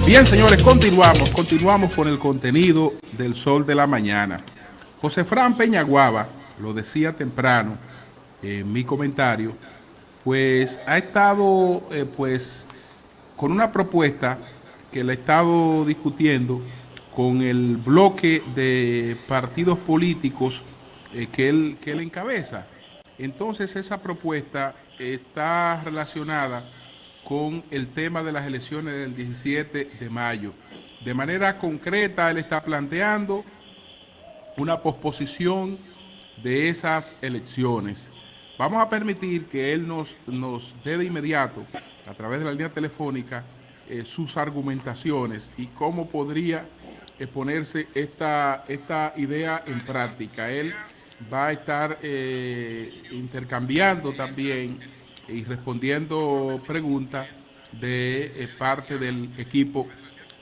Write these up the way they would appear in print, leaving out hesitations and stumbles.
Bien, señores, continuamos con el contenido del Sol de la Mañana. José Fran Peñaguaba, lo decía temprano en mi comentario, pues ha estado con una propuesta que le ha estado discutiendo con el bloque de partidos políticos que él encabeza. Entonces esa propuesta está relacionada con el tema de las elecciones del 17 de mayo. De manera concreta, él está planteando una posposición de esas elecciones. Vamos a permitir que él nos dé de inmediato, a través de la línea telefónica, sus argumentaciones y cómo podría ponerse esta idea en práctica. Él va a estar intercambiando también y respondiendo preguntas de parte del equipo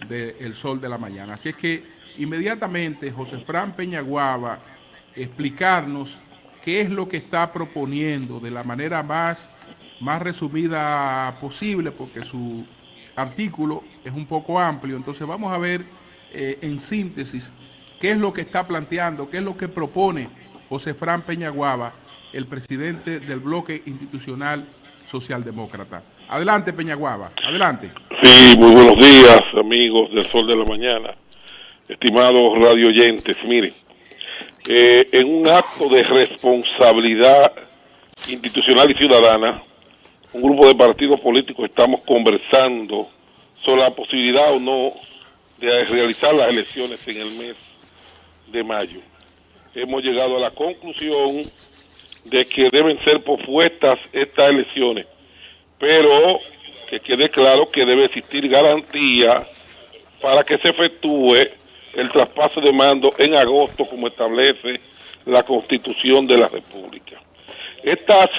de El Sol de la Mañana. Así es que inmediatamente José Fran Peñaguaba explicarnos qué es lo que está proponiendo de la manera más resumida posible, porque su artículo es un poco amplio. Entonces vamos a ver en síntesis qué es lo que está planteando, qué es lo que propone José Fran Peñaguaba, el presidente del bloque institucional socialdemócrata. Adelante, Peñaguaba, adelante. Sí, muy buenos días, amigos del Sol de la Mañana, estimados radio oyentes. Miren, en un acto de responsabilidad institucional y ciudadana, un grupo de partidos políticos estamos conversando sobre la posibilidad o no de realizar las elecciones en el mes de mayo. Hemos llegado a la conclusión de que deben ser pospuestas estas elecciones, pero que quede claro que debe existir garantía para que se efectúe el traspaso de mando en agosto, como establece la Constitución de la República. Estas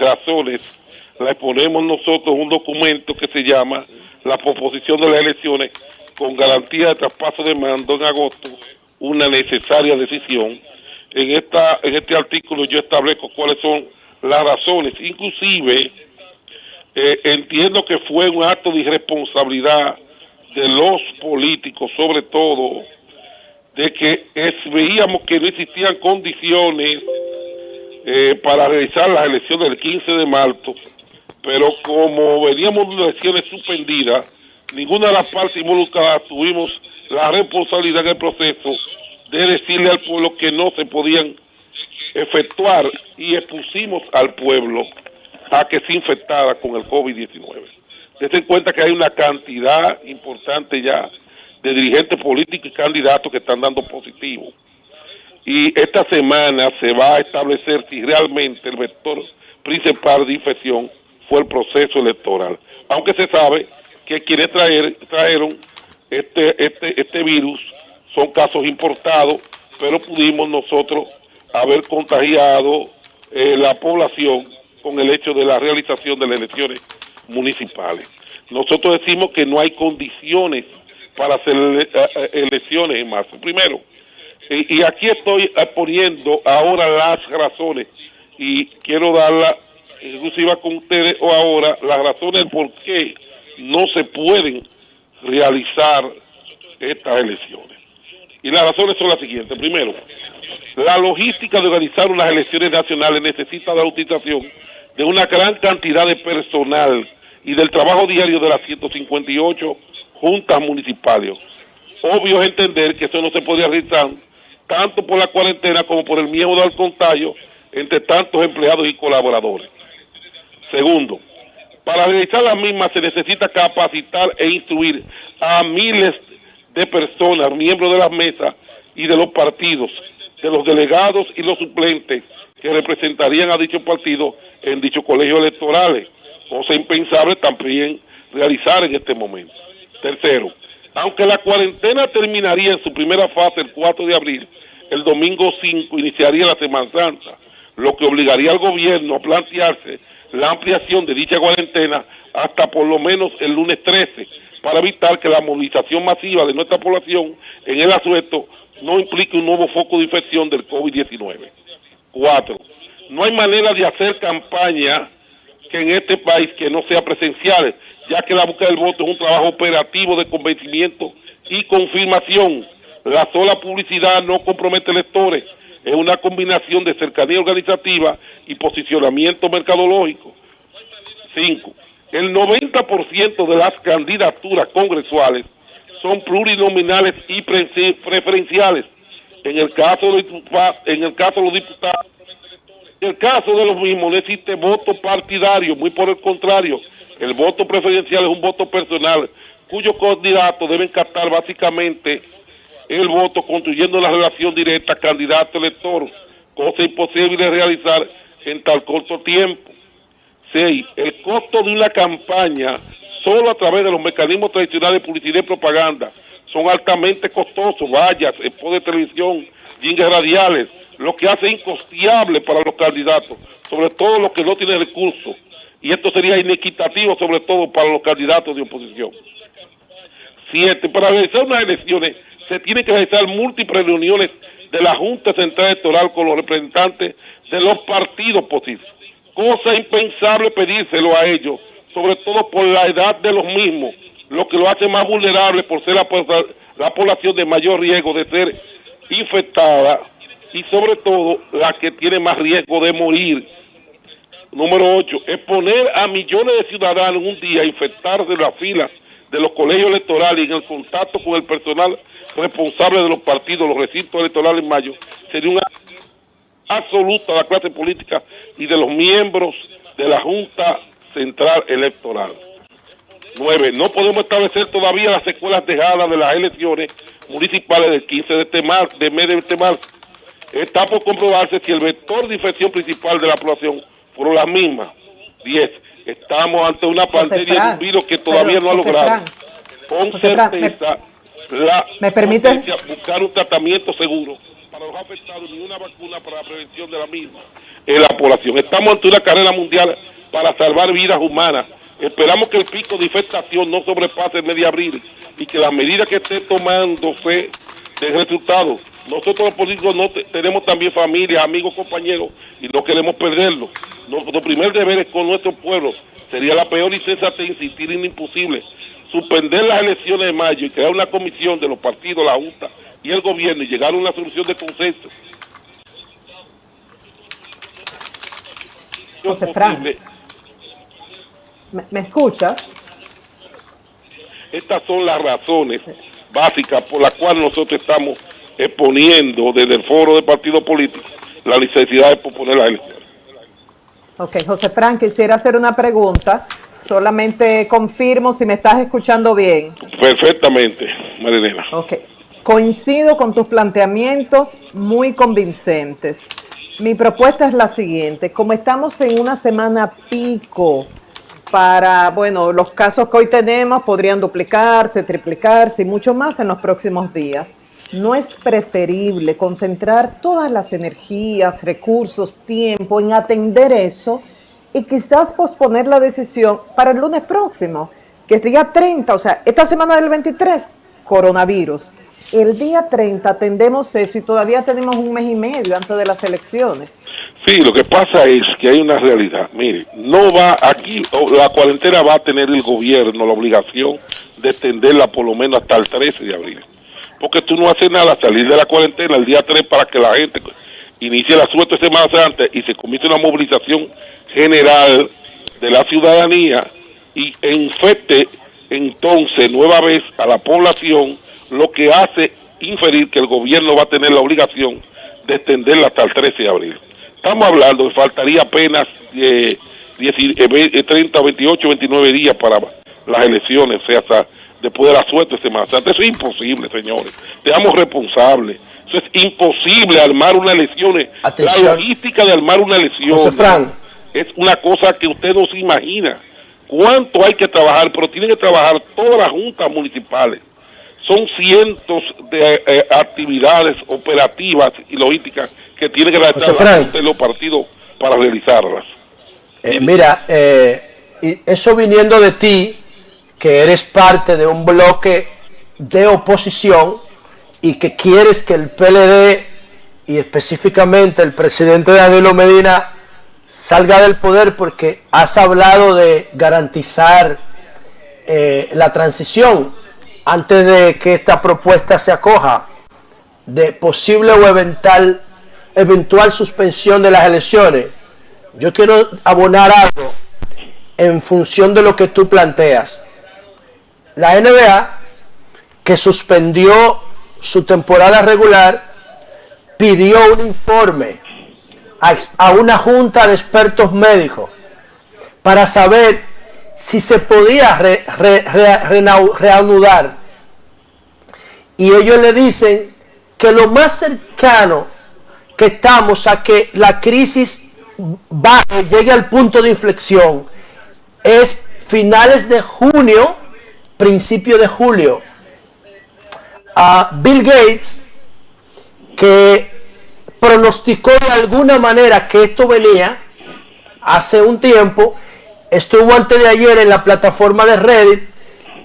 razones las exponemos nosotros en un documento que se llama la proposición de las elecciones con garantía de traspaso de mando en agosto, una necesaria decisión. En este artículo yo establezco cuáles son las razones, inclusive entiendo que fue un acto de irresponsabilidad de los políticos, sobre todo, de que veíamos que no existían condiciones para realizar las elecciones del 15 de marzo, pero como veníamos de elecciones suspendidas, ninguna de las partes involucradas tuvimos la responsabilidad en el proceso de decirle al pueblo que no se podían efectuar y expusimos al pueblo a que se infectara con el COVID-19. Ten en cuenta que hay una cantidad importante ya de dirigentes políticos y candidatos que están dando positivo. Y esta semana se va a establecer si realmente el vector principal de infección fue el proceso electoral. Aunque se sabe que quienes trajeron este virus son casos importados, pero pudimos nosotros haber contagiado la población con el hecho de la realización de las elecciones municipales. Nosotros decimos que no hay condiciones para hacer elecciones en marzo. Primero, y aquí estoy poniendo ahora las razones, y quiero darla exclusiva con ustedes o ahora, las razones por qué no se pueden realizar estas elecciones. Y las razones son las siguientes. Primero, la logística de organizar unas elecciones nacionales necesita la utilización de una gran cantidad de personal y del trabajo diario de las 158 juntas municipales. Obvio es entender que eso no se podría realizar tanto por la cuarentena como por el miedo al contagio entre tantos empleados y colaboradores. Segundo, para realizar las mismas se necesita capacitar e instruir a miles de personas, miembros de las mesas y de los partidos, de los delegados y los suplentes que representarían a dicho partido en dichos colegios electorales, cosa impensable también realizar en este momento. Tercero, aunque la cuarentena terminaría en su primera fase el 4 de abril, el domingo 5 iniciaría la Semana Santa, lo que obligaría al gobierno a plantearse la ampliación de dicha cuarentena hasta por lo menos el lunes 13, para evitar que la movilización masiva de nuestra población en el asueto no implique un nuevo foco de infección del COVID-19. 4. No hay manera de hacer campaña que en este país que no sea presencial, ya que la búsqueda del voto es un trabajo operativo de convencimiento y confirmación. La sola publicidad no compromete electores, es una combinación de cercanía organizativa y posicionamiento mercadológico. 5. El 90% de las candidaturas congresuales son plurinominales y preferenciales. En el caso de los diputados, en el caso de los mismos no existe voto partidario, muy por el contrario, el voto preferencial es un voto personal, cuyos candidatos deben captar básicamente el voto construyendo la relación directa candidato-elector, cosa imposible de realizar en tal corto tiempo. 6. El costo de una campaña solo a través de los mecanismos tradicionales de publicidad y propaganda son altamente costosos, vallas, spots de televisión, jingles radiales, lo que hace incosteable para los candidatos, sobre todo los que no tienen recursos, y esto sería inequitativo sobre todo para los candidatos de oposición. 7. Para realizar unas elecciones se tienen que realizar múltiples reuniones de la Junta Central Electoral con los representantes de los partidos posibles, cosa impensable pedírselo a ellos, sobre todo por la edad de los mismos, lo que lo hace más vulnerable por ser la población de mayor riesgo de ser infectada y sobre todo la que tiene más riesgo de morir. Número 8, exponer a millones de ciudadanos un día a infectarse en las filas de los colegios electorales y en el contacto con el personal responsable de los partidos, los recintos electorales en mayo, sería una absoluta de la clase política y de los miembros de la Junta Central Electoral. 9. No podemos establecer todavía las secuelas dejadas de las elecciones municipales del 15 de este marzo. Está por comprobarse si el vector de infección principal de la población fueron las mismas. 10. Estamos ante una pandemia de un virus que todavía no ha logrado con certeza ¿me permites buscar un tratamiento seguro para los afectados ni una vacuna para la prevención de la misma en la población. Estamos ante una carrera mundial para salvar vidas humanas. Esperamos que el pico de infectación no sobrepase el mes de abril y que las medidas que esté tomándose den resultados. Nosotros los políticos tenemos también familia, amigos, compañeros y no queremos perderlos. Nuestro primer deber es con nuestro pueblo. Sería la peor insensatez insistir en lo imposible. Suspender las elecciones de mayo y crear una comisión de los partidos, la Junta y el gobierno y llegar a una solución de consenso. José Fran, ¿me escuchas? Estas son las razones básicas por las cuales nosotros estamos exponiendo desde el foro de partidos políticos la necesidad de posponer las elecciones. Ok, José Fran, quisiera hacer una pregunta. Solamente confirmo si me estás escuchando bien. Perfectamente, Marilena. Ok, coincido con tus planteamientos muy convincentes. Mi propuesta es la siguiente. Como estamos en una semana pico para, bueno, los casos que hoy tenemos podrían duplicarse, triplicarse y mucho más en los próximos días. ¿No es preferible concentrar todas las energías, recursos, tiempo en atender eso y quizás posponer la decisión para el lunes próximo, que es día 30, o sea, esta semana del 23, coronavirus? El día 30 atendemos eso y todavía tenemos un mes y medio antes de las elecciones. Sí, lo que pasa es que hay una realidad. Mire, no va aquí, la cuarentena va a tener el gobierno la obligación de extenderla por lo menos hasta el 13 de abril. Porque tú no haces nada, salir de la cuarentena el día 3 para que la gente inicie la suerte semanas antes y se comience una movilización general de la ciudadanía y infecte entonces nueva vez a la población, lo que hace inferir que el gobierno va a tener la obligación de extenderla hasta el 13 de abril. Estamos hablando que faltaría apenas 30, 28, 29 días para las elecciones, o sea, hasta después de la suerte Semana Santa. Eso es imposible, señores. Seamos responsables. Eso es imposible armar una elección. Atención. La logística de armar una elección José Fran, es una cosa que usted no se imagina. Cuánto hay que trabajar, pero tienen que trabajar todas las juntas municipales. Son cientos de actividades operativas y logísticas que tienen que realizar los partidos para realizarlas. Mira, y eso viniendo de ti, que eres parte de un bloque de oposición y que quieres que el PLD y específicamente el presidente Danilo Medina salga del poder, porque has hablado de garantizar la transición antes de que esta propuesta se acoja de posible o eventual suspensión de las elecciones. Yo quiero abonar algo en función de lo que tú planteas. La NBA, que suspendió su temporada regular, pidió un informe a una junta de expertos médicos para saber si se podía reanudar. Y ellos le dicen que lo más cercano que estamos a que la crisis baje, llegue al punto de inflexión, es finales de junio, principio de julio. Bill Gates, que pronosticó de alguna manera que esto venía hace un tiempo, estuvo antes de ayer en la plataforma de Reddit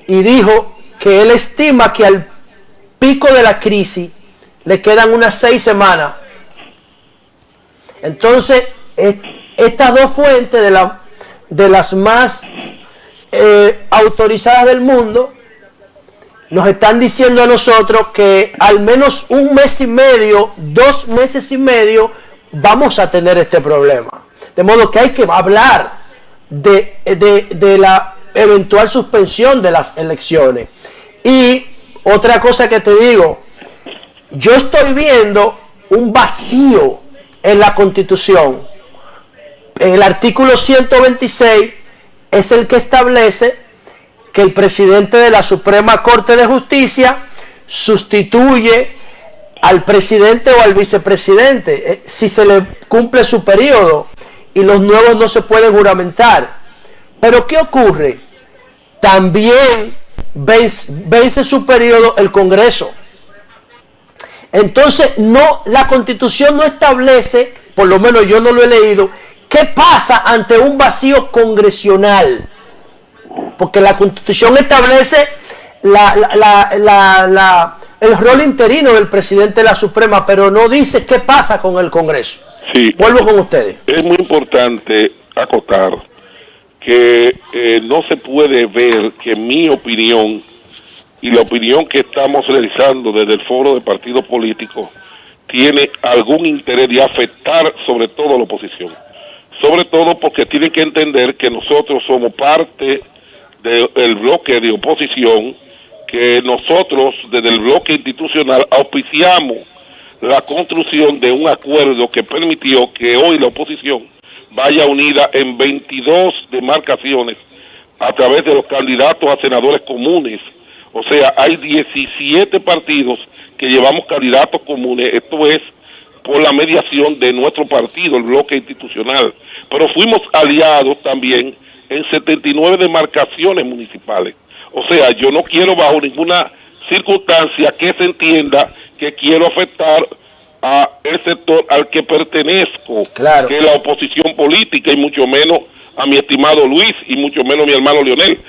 y dijo que él estima que al pico de la crisis le quedan unas 6 semanas. Entonces, estas dos fuentes de las más autorizadas del mundo nos están diciendo a nosotros que al menos 1 mes y medio, 2 meses y medio, vamos a tener este problema. De modo que hay que hablar de la eventual suspensión de las elecciones. Y otra cosa que te digo, yo estoy viendo un vacío en la Constitución. El artículo 126 es el que establece que el presidente de la Suprema Corte de Justicia sustituye al presidente o al vicepresidente si se le cumple su periodo y los nuevos no se pueden juramentar. Pero ¿qué ocurre? También vence su periodo el Congreso. Entonces la Constitución no establece, por lo menos yo no lo he leído, qué pasa ante un vacío congresional. Porque la Constitución establece el rol interino del presidente de la Suprema, pero no dice qué pasa con el Congreso. Sí, vuelvo con ustedes. Es muy importante acotar que no se puede ver que mi opinión y la opinión que estamos realizando desde el foro de partidos políticos tiene algún interés de afectar sobre todo a la oposición. Sobre todo porque tienen que entender que nosotros somos parte del bloque de oposición, que nosotros desde el bloque institucional auspiciamos la construcción de un acuerdo que permitió que hoy la oposición vaya unida en 22 demarcaciones a través de los candidatos a senadores comunes. O sea, hay 17 partidos que llevamos candidatos comunes, esto es por la mediación de nuestro partido, el bloque institucional. Pero fuimos aliados también en 79 demarcaciones municipales. O sea, yo no quiero bajo ninguna circunstancia que se entienda que quiero afectar a el sector al que pertenezco, claro, que es la oposición política, y mucho menos a mi estimado Luis, y mucho menos a mi hermano Leonel.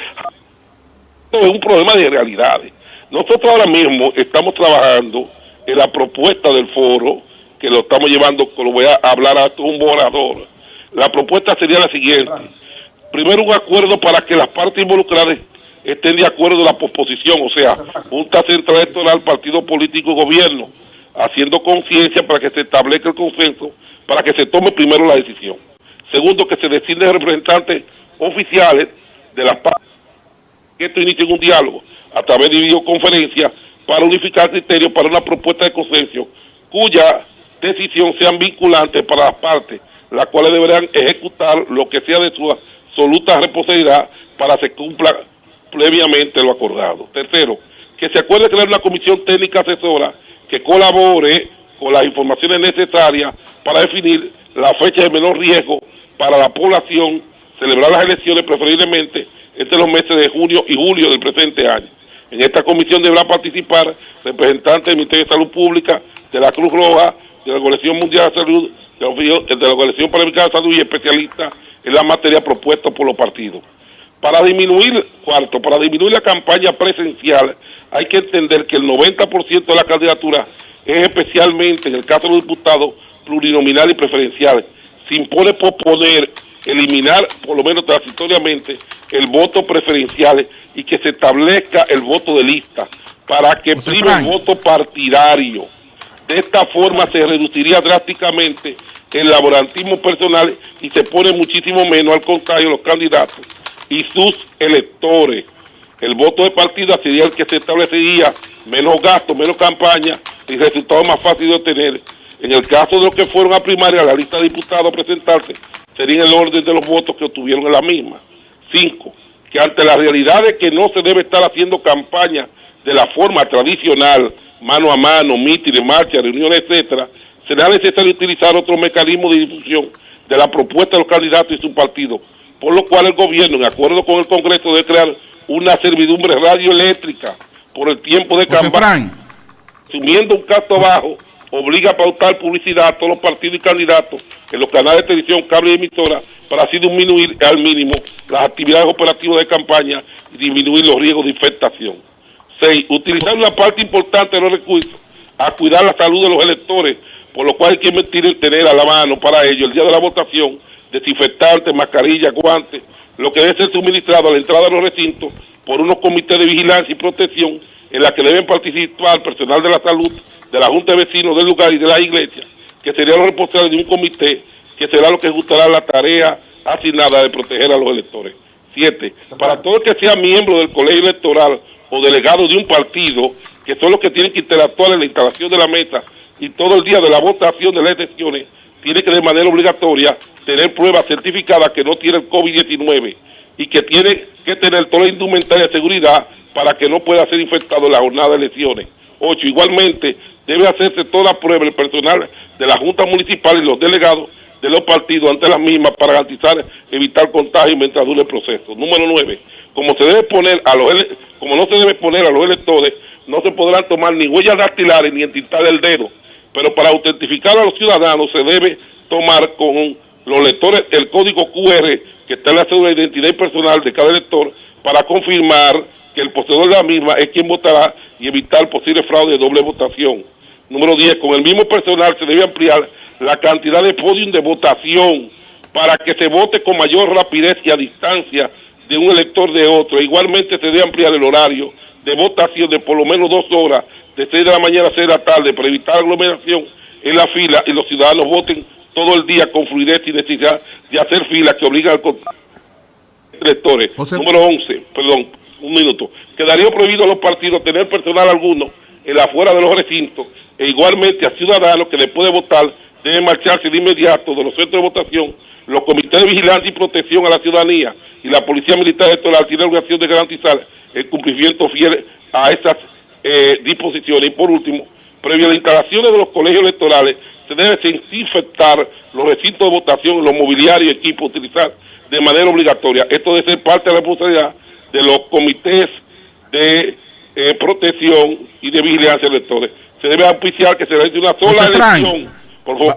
Esto es un problema de realidades. Nosotros ahora mismo estamos trabajando en la propuesta del foro, que lo estamos llevando, que lo voy a hablar a un borrador. La propuesta sería la siguiente. Primero, un acuerdo para que las partes involucradas estén de acuerdo en la posposición, o sea, Junta Central Electoral, partido político y gobierno, haciendo conciencia para que se establezca el consenso, para que se tome primero la decisión. Segundo, que se designen representantes oficiales de las partes, que esto inicie un diálogo a través de videoconferencia para unificar criterios para una propuesta de consenso cuya decisión sean vinculantes para las partes, las cuales deberán ejecutar lo que sea de su absoluta responsabilidad para que se cumpla previamente lo acordado. Tercero, que se acuerde crear una comisión técnica asesora que colabore con las informaciones necesarias para definir la fecha de menor riesgo para la población, celebrar las elecciones preferiblemente entre los meses de junio y julio del presente año. En esta comisión deberá participar representantes del Ministerio de Salud Pública, de la Cruz Roja, de la Organización Mundial de Salud, de la Organización Panamericana de Salud y especialistas en la materia propuesta por los partidos. Para disminuir la campaña presencial, hay que entender que el 90% de la candidatura es especialmente, en el caso de los diputados, plurinominal y preferenciales. se impone posponer, eliminar por lo menos transitoriamente el voto preferencial y que se establezca el voto de lista para que prime el voto partidario. De esta forma se reduciría drásticamente el laborantismo personal y se pone muchísimo menos al contagio de los candidatos y sus electores. El voto de partido sería el que se establecería, menos gasto, menos campaña y resultados más fáciles de obtener. En el caso de los que fueron a primaria, la lista de diputados a presentarse sería en el orden de los votos que obtuvieron en la misma. 5. Que ante la realidad de que no se debe estar haciendo campaña de la forma tradicional, mano a mano, mítines, marchas, reuniones, etcétera, será necesario utilizar otro mecanismo de difusión de la propuesta de los candidatos y su partido, por lo cual el gobierno, en acuerdo con el Congreso, debe crear una servidumbre radioeléctrica por el tiempo de campaña, asumiendo un gasto bajo, obliga a pautar publicidad a todos los partidos y candidatos en los canales de televisión, cable y emisora, para así disminuir al mínimo las actividades operativas de campaña y disminuir los riesgos de infectación. 6. Utilizar una parte importante de los recursos a cuidar la salud de los electores, por lo cual hay que tener a la mano para ello el día de la votación desinfectantes, mascarillas, guantes, lo que debe ser suministrado a la entrada de los recintos por unos comités de vigilancia y protección en la que deben participar personal de la salud, de la Junta de Vecinos del lugar y de la iglesia, que serían los responsables de un comité que será lo que ejecutará la tarea asignada de proteger a los electores. 7. Para todo el que sea miembro del colegio electoral o delegado de un partido, que son los que tienen que interactuar en la instalación de la mesa y todo el día de la votación de las elecciones, tiene que de manera obligatoria tener pruebas certificadas que no tiene el COVID-19 y que tiene que tener toda la indumentaria de seguridad para que no pueda ser infectado en la jornada de elecciones. 8. Igualmente, debe hacerse toda prueba el personal de la Junta Municipal y los delegados de los partidos ante las mismas para garantizar evitar contagio mientras dure el proceso. Número 9. Como no se debe poner a los electores, no se podrán tomar ni huellas dactilares ni entintar el dedo, pero para autentificar a los ciudadanos se debe tomar con los lectores el código QR que está en la cédula de identidad personal de cada elector para confirmar que el poseedor de la misma es quien votará y evitar posible fraude de doble votación. Número 10. Con el mismo personal se debe ampliar la cantidad de podium de votación para que se vote con mayor rapidez y a distancia de un elector de otro. Igualmente se debe ampliar el horario de votación de por lo menos 2 horas, de 6 de la mañana a 6 de la tarde, para evitar aglomeración en la fila y los ciudadanos voten todo el día con fluidez y necesidad de hacer filas que obligan al contacto de electores. Número 11, un minuto. Quedaría prohibido a los partidos tener personal alguno en la afuera de los recintos, e igualmente a ciudadanos que después de votar deben marcharse de inmediato de los centros de votación. Los comités de vigilancia y protección a la ciudadanía y la Policía Militar Electoral tienen la obligación de garantizar el cumplimiento fiel a esas disposiciones. Y por último, previo a las instalaciones de los colegios electorales, se debe desinfectar los recintos de votación, los mobiliarios y equipos utilizar de manera obligatoria. Esto debe ser parte de la responsabilidad de los comités de protección y de vigilancia electorales. Se debe auspiciar que se realice una sola elección. Por favor,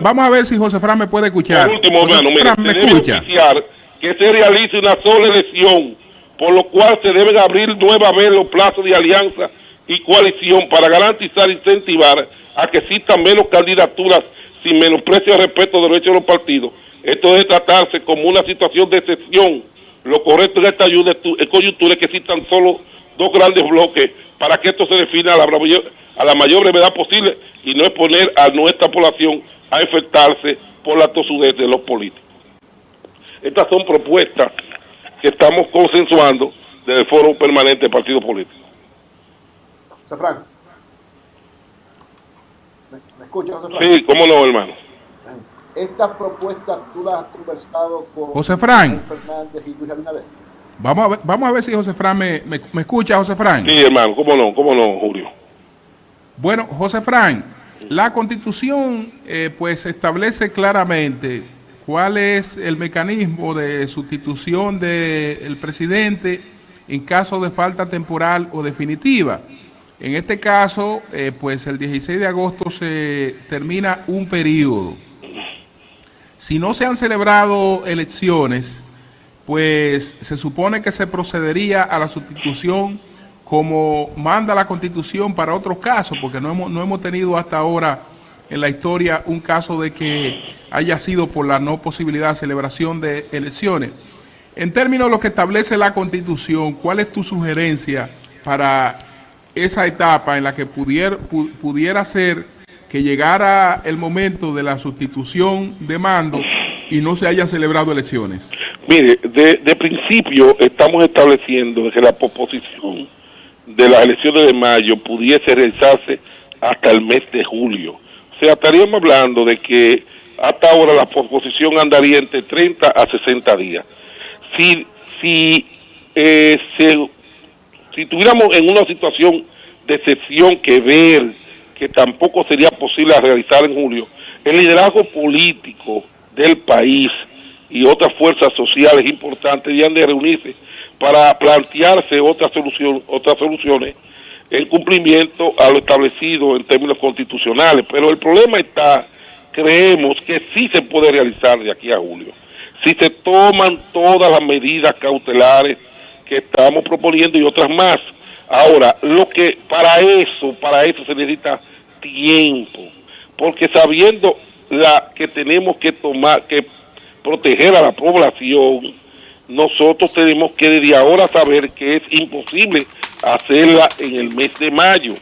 vamos a ver si José Fran me puede escuchar. Por último, hermano, se debe auspiciar que se realice una sola elección, por lo cual se deben abrir nuevas vez los plazos de alianza y coalición para garantizar e incentivar a que existan menos candidaturas sin menosprecio al respeto de los derechos de los partidos. Esto debe tratarse como una situación de excepción. Lo correcto en esta coyuntura es que existan solo 2 grandes bloques para que esto se defina a la mayor brevedad posible y no exponer a nuestra población a infectarse por la tosudez de los políticos. Estas son propuestas que estamos consensuando desde el Foro Permanente del Partido Político. Fran, ¿me escuchas, José Fran? Sí, cómo no, hermano. Estas propuestas tú las has conversado con José Fran Fernández y Luis Abinader. Vamos a ver si José Fran me escucha, José Fran. Sí, hermano, cómo no, Julio. Bueno, José Fran, la Constitución pues establece claramente cuál es el mecanismo de sustitución del presidente en caso de falta temporal o definitiva. En este caso, pues el 16 de agosto se termina un periodo. Si no se han celebrado elecciones, pues se supone que se procedería a la sustitución como manda la Constitución para otros casos, porque no hemos tenido hasta ahora en la historia un caso de que haya sido por la no posibilidad de celebración de elecciones. En términos de lo que establece la Constitución, ¿cuál es tu sugerencia para esa etapa en la que pudiera ser que llegara el momento de la sustitución de mando y no se hayan celebrado elecciones? Mire, de principio estamos estableciendo que la posposición de las elecciones de mayo pudiese realizarse hasta el mes de julio. O sea, estaríamos hablando de que hasta ahora la posposición andaría entre 30 a 60 días. Si tuviéramos en una situación de excepción que ver que tampoco sería posible realizar en julio, el liderazgo político del país y otras fuerzas sociales importantes deberían de reunirse para plantearse otras soluciones en cumplimiento a lo establecido en términos constitucionales. Pero el problema está, creemos que sí se puede realizar de aquí a julio, si se toman todas las medidas cautelares que estamos proponiendo y otras más. Ahora, lo que para eso se necesita tiempo, porque sabiendo que tenemos que proteger a la población, nosotros tenemos que desde ahora saber que es imposible hacerla en el mes de mayo.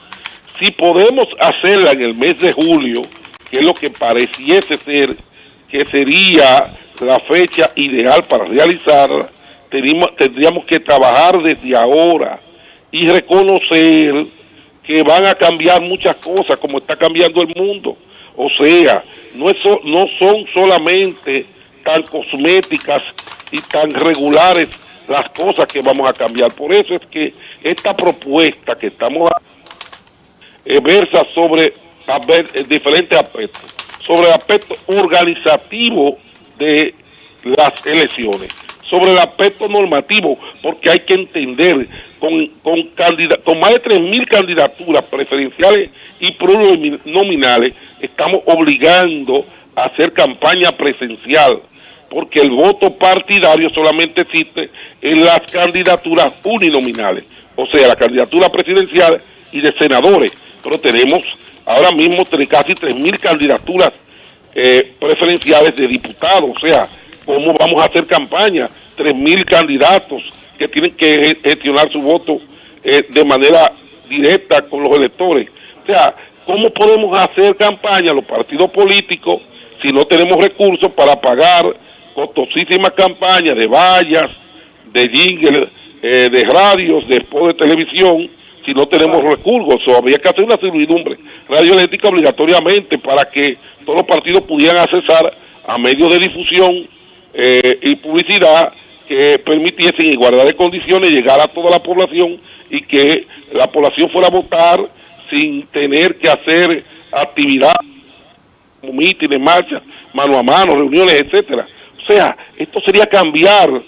Si podemos hacerla en el mes de julio, que es lo que pareciese ser que sería la fecha ideal para realizarla, tendríamos que trabajar desde ahora y reconocer que van a cambiar muchas cosas como está cambiando el mundo. O sea, no son solamente tan cosméticas y tan regulares las cosas que vamos a cambiar. Por eso es que esta propuesta que estamos versa sobre diferentes aspectos, sobre el aspecto organizativo de las elecciones, sobre el aspecto normativo, porque hay que entender, con más de 3.000 candidaturas preferenciales y plurinominales, estamos obligando a hacer campaña presencial, porque el voto partidario solamente existe en las candidaturas uninominales, o sea, la candidatura presidencial y de senadores, pero tenemos ahora mismo casi 3.000 candidaturas preferenciales de diputados. O sea, ¿cómo vamos a hacer campaña? 3.000 candidatos que tienen que gestionar su voto de manera directa con los electores. O sea, ¿cómo podemos hacer campaña los partidos políticos si no tenemos recursos para pagar costosísimas campañas de vallas, de jingle, de radios, de spot de televisión, si no tenemos recursos? O habría que hacer una servidumbre radioeléctrica obligatoriamente para que todos los partidos pudieran accesar a medios de difusión y publicidad que permitiesen en igualdad de condiciones llegar a toda la población y que la población fuera a votar sin tener que hacer actividades como mítines, marchas, mano a mano, reuniones, etcétera. O sea, esto sería cambiar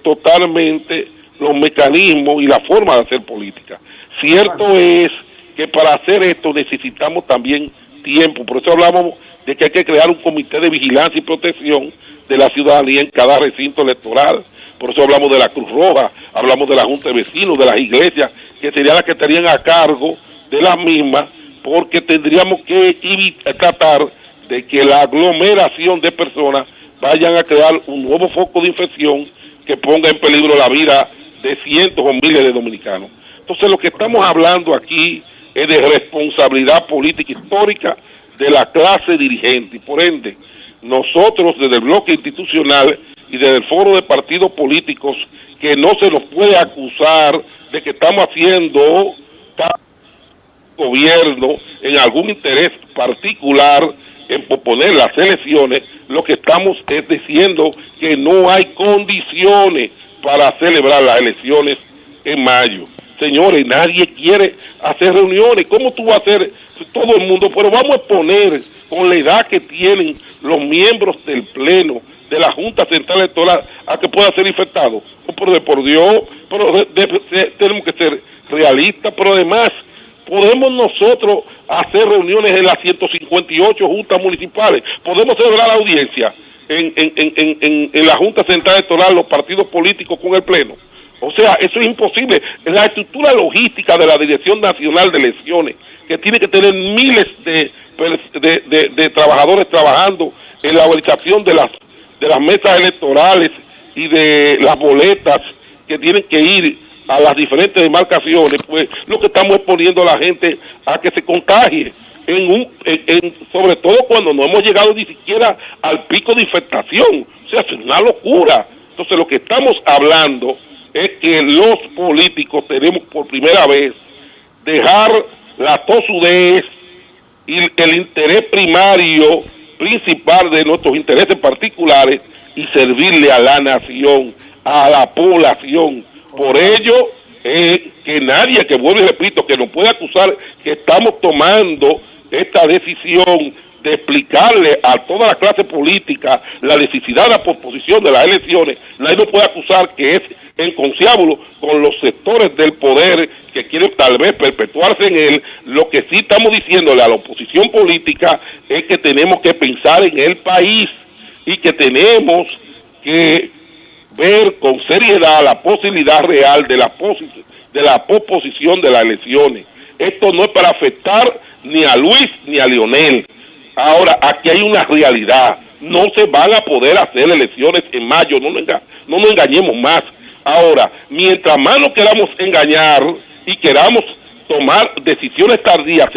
totalmente los mecanismos y la forma de hacer política. Cierto es que para hacer esto necesitamos también tiempo, por eso hablamos de que hay que crear un comité de vigilancia y protección de la ciudadanía en cada recinto electoral. Por eso hablamos de la Cruz Roja, hablamos de la Junta de Vecinos, de las iglesias, que serían las que estarían a cargo de las mismas, porque tendríamos que tratar de que la aglomeración de personas vayan a crear un nuevo foco de infección que ponga en peligro la vida de cientos o miles de dominicanos. Entonces, lo que estamos hablando aquí es de responsabilidad política histórica de la clase dirigente, y por ende, nosotros desde el bloque institucional y desde el foro de partidos políticos, que no se nos puede acusar de que estamos haciendo gobierno en algún interés particular en posponer las elecciones. Lo que estamos es diciendo que no hay condiciones para celebrar las elecciones en mayo. Señores, nadie quiere hacer reuniones. ¿Cómo tú vas a hacer todo el mundo? Pero vamos a exponer con la edad que tienen los miembros del Pleno, de la Junta Central Electoral, a que puedan ser infectados. Pero por Dios, pero tenemos que ser realistas, pero además podemos nosotros hacer reuniones en las 158 juntas municipales. Podemos celebrar la audiencia en la Junta Central Electoral, los partidos políticos con el Pleno. O sea, eso es imposible. La estructura logística de la Dirección Nacional de Elecciones, que tiene que tener miles de de trabajadores trabajando en la organización de las mesas electorales y de las boletas que tienen que ir a las diferentes demarcaciones, pues lo que estamos exponiendo a la gente a que se contagie, sobre todo cuando no hemos llegado ni siquiera al pico de infectación. O sea, es una locura. Entonces lo que estamos hablando es que los políticos tenemos por primera vez dejar la tosudez y el interés primario, principal de nuestros intereses particulares y servirle a la nación, a la población. Por ello, que nadie, que vuelvo y repito, que nos puede acusar que estamos tomando esta decisión de explicarle a toda la clase política la necesidad de la posposición de las elecciones, nadie nos puede acusar que es en conciliábulo con los sectores del poder que quieren tal vez perpetuarse en él. Lo que sí estamos diciéndole a la oposición política es que tenemos que pensar en el país y que tenemos que ver con seriedad la posibilidad real de la posposición de las elecciones. Esto no es para afectar ni a Luis ni a Leonel. Ahora, aquí hay una realidad. No se van a poder hacer elecciones en mayo, no nos engañemos más. Ahora, mientras más nos queramos engañar y queramos tomar decisiones tardías,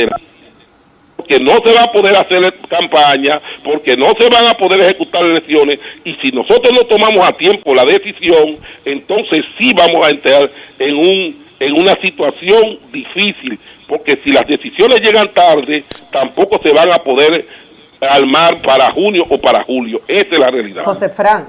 porque no se va a poder hacer campaña, porque no se van a poder ejecutar elecciones, y si nosotros no tomamos a tiempo la decisión, entonces sí vamos a entrar en una situación difícil, porque si las decisiones llegan tarde, tampoco se van a poder armar para junio o para julio. Esa es la realidad. José Fran,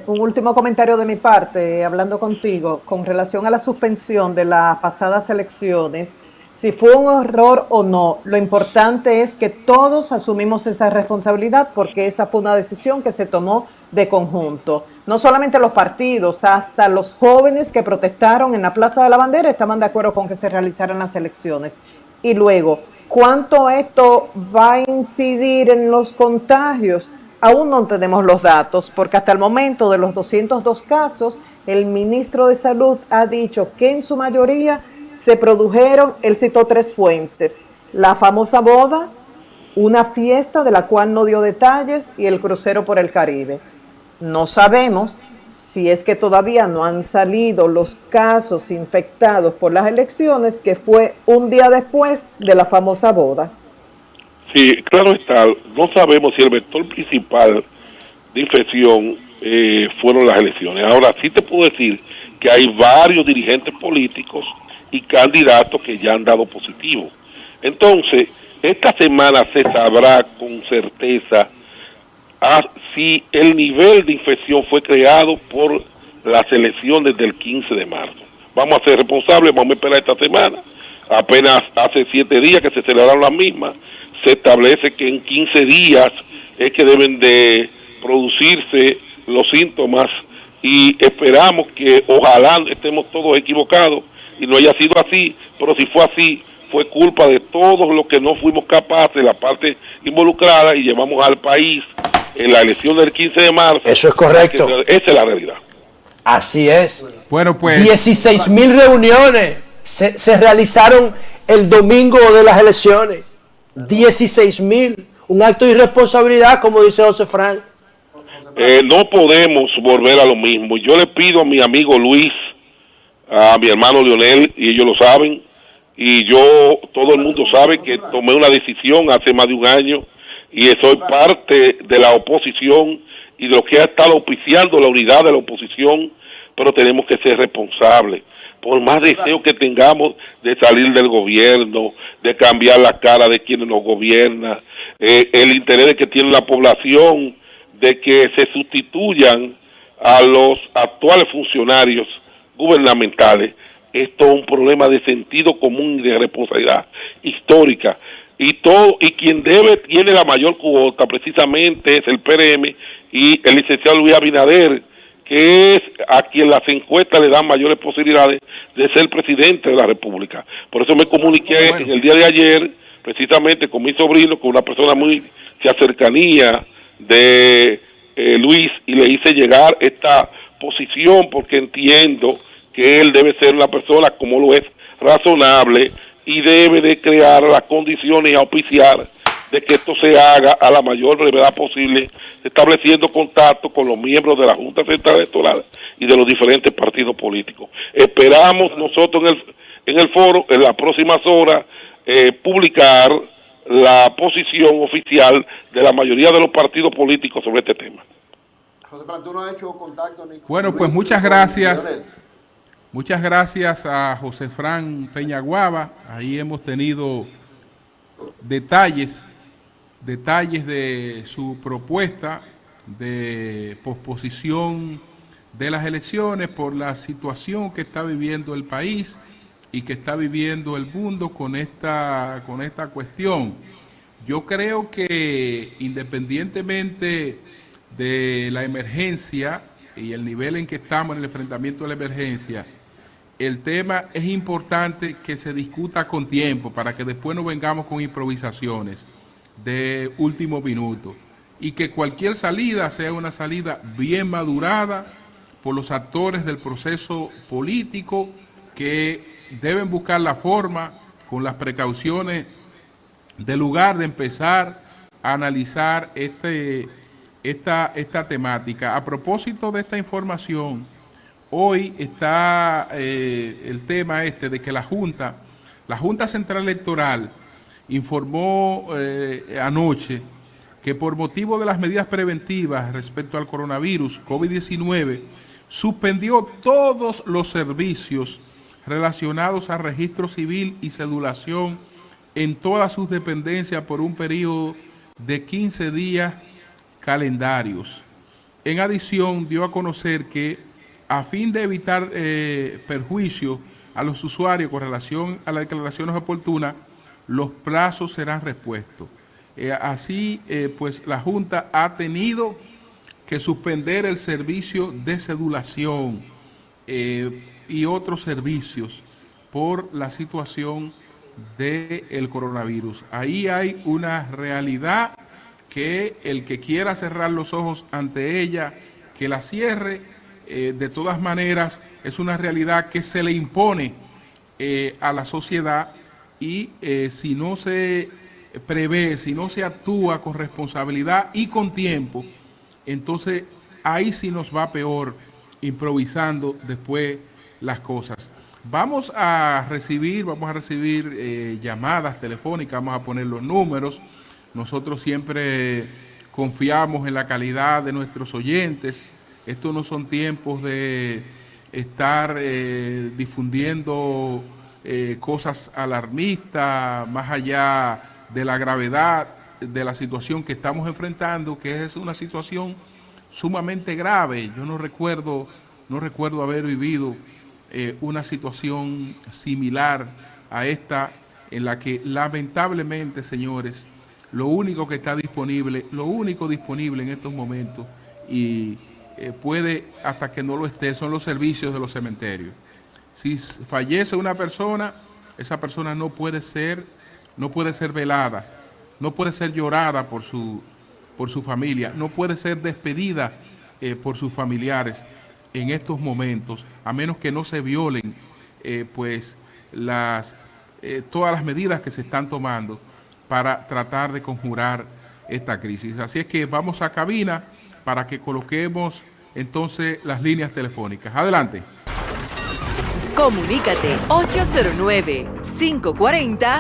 un último comentario de mi parte, hablando contigo, con relación a la suspensión de las pasadas elecciones, si fue un error o no, lo importante es que todos asumimos esa responsabilidad porque esa fue una decisión que se tomó de conjunto. No solamente los partidos, hasta los jóvenes que protestaron en la Plaza de la Bandera estaban de acuerdo con que se realizaran las elecciones. Y luego, ¿cuánto esto va a incidir en los contagios? Aún no tenemos los datos, porque hasta el momento de los 202 casos, el ministro de Salud ha dicho que en su mayoría se produjeron, él citó 3 fuentes: la famosa boda, una fiesta de la cual no dio detalles y el crucero por el Caribe. No sabemos si es que todavía no han salido los casos infectados por las elecciones, que fue un día después de la famosa boda. Sí, claro está, no sabemos si el vector principal de infección fueron las elecciones. Ahora sí te puedo decir que hay varios dirigentes políticos y candidatos que ya han dado positivo. Entonces, esta semana se sabrá con certeza si el nivel de infección fue creado por las elecciones del 15 de marzo. Vamos a ser responsables, vamos a esperar esta semana. Apenas hace 7 días que se celebraron las mismas. Se establece que en 15 días es que deben de producirse los síntomas, y esperamos que ojalá estemos todos equivocados y no haya sido así, pero si fue así, fue culpa de todos los que no fuimos capaces, la parte involucrada, y llevamos al país en la elección del 15 de marzo. Eso es correcto. Esa es la realidad. Así es. Bueno, pues 16,000 reuniones se realizaron el domingo de las elecciones. 16,000. Un acto de irresponsabilidad, como dice José Fran. No podemos volver a lo mismo. Yo le pido a mi amigo Luis, a mi hermano Leonel, y ellos lo saben, y todo el mundo sabe que tomé una decisión hace más de un año, y soy parte de la oposición y de lo que ha estado auspiciando la unidad de la oposición, pero tenemos que ser responsables. Por más deseo que tengamos de salir del gobierno, de cambiar la cara de quienes nos gobiernan, el interés de que tiene la población de que se sustituyan a los actuales funcionarios gubernamentales, esto es un problema de sentido común y de responsabilidad histórica. Y quien tiene la mayor cuota precisamente es el PRM y el licenciado Luis Abinader, que es a quien las encuestas le dan mayores posibilidades de ser presidente de la República. Por eso me comuniqué en el día de ayer, precisamente con mi sobrino, con una persona muy cercanía de Luis, y le hice llegar esta posición porque entiendo que él debe ser una persona, como lo es, razonable, y debe de crear las condiciones y auspiciar de que esto se haga a la mayor brevedad posible, estableciendo contacto con los miembros de la Junta Central Electoral y de los diferentes partidos políticos. Esperamos nosotros en el foro, en las próximas horas, publicar la posición oficial de la mayoría de los partidos políticos sobre este tema. José Fran, ¿tú no has hecho contacto ni con Bueno, pues Luis, muchas ni con gracias. Leonel? Muchas gracias a José Fran Peñaguaba. Ahí hemos tenido detalles de su propuesta de posposición de las elecciones por la situación que está viviendo el país y que está viviendo el mundo con esta cuestión. Yo creo que independientemente de la emergencia y el nivel en que estamos en el enfrentamiento de la emergencia, el tema es importante que se discuta con tiempo para que después no vengamos con improvisaciones de último minuto y que cualquier salida sea una salida bien madurada por los actores del proceso político que deben buscar la forma con las precauciones del lugar de empezar a analizar esta temática. A propósito de esta información, hoy está el tema de que la Junta Central Electoral informó anoche que por motivo de las medidas preventivas respecto al coronavirus COVID-19 suspendió todos los servicios relacionados a registro civil y cedulación en todas sus dependencias por un periodo de 15 días calendarios. En adición, dio a conocer que a fin de evitar perjuicios a los usuarios con relación a las declaraciones oportunas, los plazos serán repuestos. Así, pues la Junta ha tenido que suspender el servicio de cedulación y otros servicios por la situación del coronavirus. Ahí hay una realidad que el que quiera cerrar los ojos ante ella, que la cierre. De todas maneras, es una realidad que se le impone a la sociedad y si no se prevé, si no se actúa con responsabilidad y con tiempo, entonces ahí sí nos va peor, improvisando después las cosas. Vamos a recibir llamadas telefónicas, vamos a poner los números. Nosotros siempre confiamos en la calidad de nuestros oyentes. Estos no son tiempos de estar difundiendo cosas alarmistas, más allá de la gravedad de la situación que estamos enfrentando, que es una situación sumamente grave. Yo no recuerdo haber vivido una situación similar a esta, en la que lamentablemente, señores, lo único disponible en estos momentos, y puede hasta que no lo esté, son los servicios de los cementerios. Si fallece una persona, esa persona no puede ser velada, no puede ser llorada por su familia, no puede ser despedida por sus familiares en estos momentos, a menos que no se violen todas las medidas que se están tomando para tratar de conjurar esta crisis. Así es que vamos a cabina para que coloquemos entonces las líneas telefónicas. Adelante. Comunícate 809-540